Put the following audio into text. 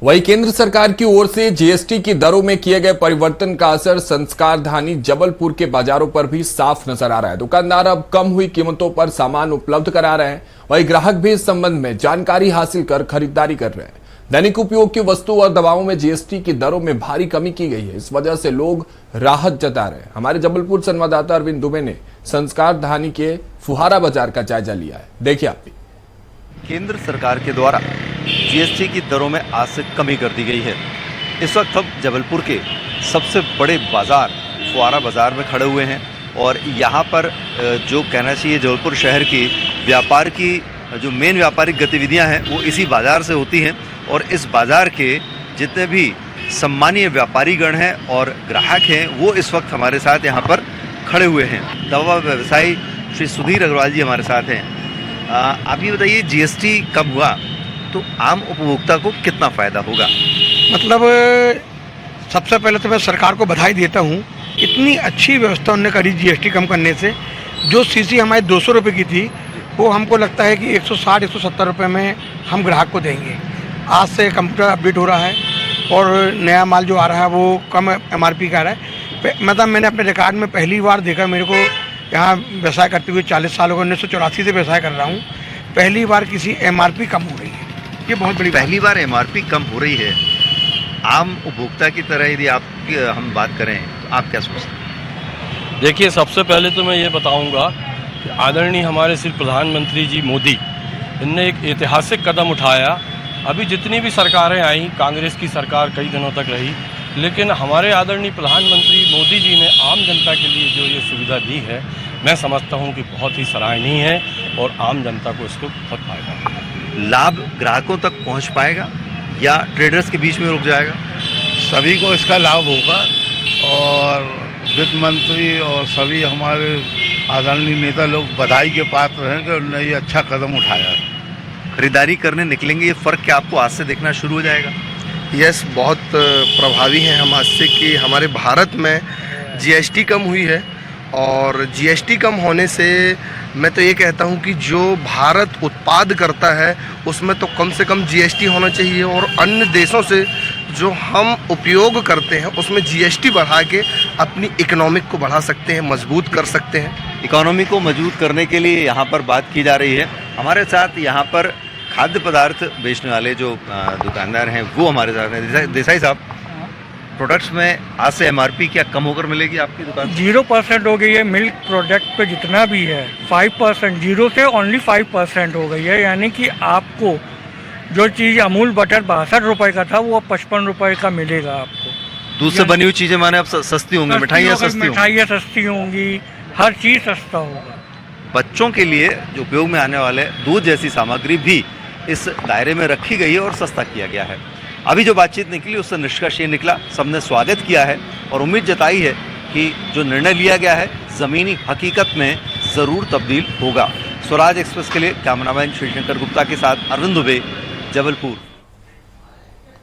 वहीं केंद्र सरकार की ओर से जीएसटी की दरों में किए गए परिवर्तन का असर संस्कारधानी जबलपुर के बाजारों पर भी साफ नजर आ रहा है। दुकानदार अब कम हुई कीमतों पर सामान उपलब्ध करा रहे हैं, वहीं ग्राहक भी इस संबंध में जानकारी हासिल कर खरीदारी कर रहे हैं। दैनिक उपयोग की वस्तु और दवाओं में जीएसटी की दरों में भारी कमी की गई है, इस वजह से लोग राहत जता रहे हैं। हमारे जबलपुर संवाददाता अरविंद दुबे ने संस्कारधानी के फुहारा बाजार का जायजा लिया है, देखिए आप भी। केंद्र सरकार के द्वारा जीएसटी की दरों में आज से कमी कर दी गई है। इस वक्त हम जबलपुर के सबसे बड़े बाजार फुहारा बाजार में खड़े हुए हैं और यहाँ पर जो कहना चाहिए जबलपुर शहर की व्यापार की जो मेन व्यापारिक गतिविधियाँ हैं वो इसी बाज़ार से होती हैं और इस बाज़ार के जितने भी सम्मानीय व्यापारीगण हैं और ग्राहक हैं वो इस वक्त हमारे साथ यहाँ पर खड़े हुए हैं। दवा व्यवसायी श्री सुधीर अग्रवाल जी हमारे साथ हैं। आप ये बताइए, जीएसटी कम हुआ तो आम उपभोक्ता को कितना फ़ायदा होगा? मतलब सबसे पहले तो मैं सरकार को बधाई देता हूँ, इतनी अच्छी व्यवस्था उन्होंने करी जीएसटी कम करने से। जो सीसी हमारी 200 रुपये की थी वो हमको लगता है कि 160-170 रुपये में हम ग्राहक को देंगे। आज से कंप्यूटर अपडेट हो रहा है और नया माल जो आ रहा है वो कम एमआरपी का आ रहा है। मतलब मैंने अपने रिकॉर्ड में पहली बार देखा, मेरे को यहाँ व्यवसाय करते हुए 40 साल हो गए, 1984 से व्यवसाय कर रहा हूँ, पहली बार किसी एमआरपी कम हो रही है। ये बहुत बड़ी पहली बार एमआरपी कम हो रही है। आम उपभोक्ता की तरह यदि आप हम बात करें तो आप क्या सोचते हैं? देखिए, सबसे पहले तो मैं ये बताऊंगा कि आदरणीय हमारे श्री प्रधानमंत्री जी मोदी, इनने एक ऐतिहासिक कदम उठाया। अभी जितनी भी सरकारें आई, कांग्रेस की सरकार कई दिनों तक रही, लेकिन हमारे आदरणीय प्रधानमंत्री मोदी जी ने आम जनता के लिए जो ये सुविधा दी है, मैं समझता हूँ कि बहुत ही सराहनीय है और आम जनता को इसको बहुत फायदा होगा। लाभ ग्राहकों तक पहुँच पाएगा या ट्रेडर्स के बीच में रुक जाएगा? सभी को इसका लाभ होगा और वित्त मंत्री और सभी हमारे आदरणीय नेता लोग बधाई के पात्र हैं कि उन्होंने ये अच्छा कदम उठाया है। खरीदारी करने निकलेंगे, ये फ़र्क क्या आपको आज से देखना शुरू हो जाएगा? यस, बहुत प्रभावी हैं हम आज से कि हमारे भारत में जीएसटी कम हुई है और जीएसटी कम होने से मैं तो ये कहता हूँ कि जो भारत उत्पाद करता है उसमें तो कम से कम जीएसटी होना चाहिए और अन्य देशों से जो हम उपयोग करते हैं उसमें जीएसटी बढ़ा के अपनी इकोनॉमिक को बढ़ा सकते हैं, मजबूत कर सकते हैं। इकोनॉमी को मजबूत करने के लिए यहाँ पर बात की जा रही है। हमारे साथ यहाँ पर खाद्य पदार्थ बेचने वाले जो दुकानदार हैं वो हमारे साथ हैं। देसाई साहब, प्रोडक्ट्स में आज से एमआरपी क्या कम होकर मिलेगी आपकी दुकान? 0% हो गई है। मिल्क प्रोडक्ट पे जितना भी है 5%, 0 से ओनली 5% हो गई है। यानी कि आपको जो चीज़ अमूल बटर 62 रुपये का था वो अब 55 रुपये का मिलेगा आपको। दूध से बनी हुई चीज़ें माने अब सस्ती होंगी, मिठाइयाँ सस्ती होंगी, हर चीज़ सस्ता होगा। बच्चों के लिए जो उपयोग में आने वाले दूध जैसी सामग्री भी इस दायरे में रखी गई है और सस्ता किया गया है। अभी जो बातचीत निकली उससे निष्कर्ष ये निकला, सबने स्वागत किया है और उम्मीद जताई है कि जो निर्णय लिया गया है ज़मीनी हकीकत में ज़रूर तब्दील होगा। स्वराज एक्सप्रेस के लिए कैमरामैन श्रीशंकर गुप्ता के साथ अरविंद दुबे, जबलपुर।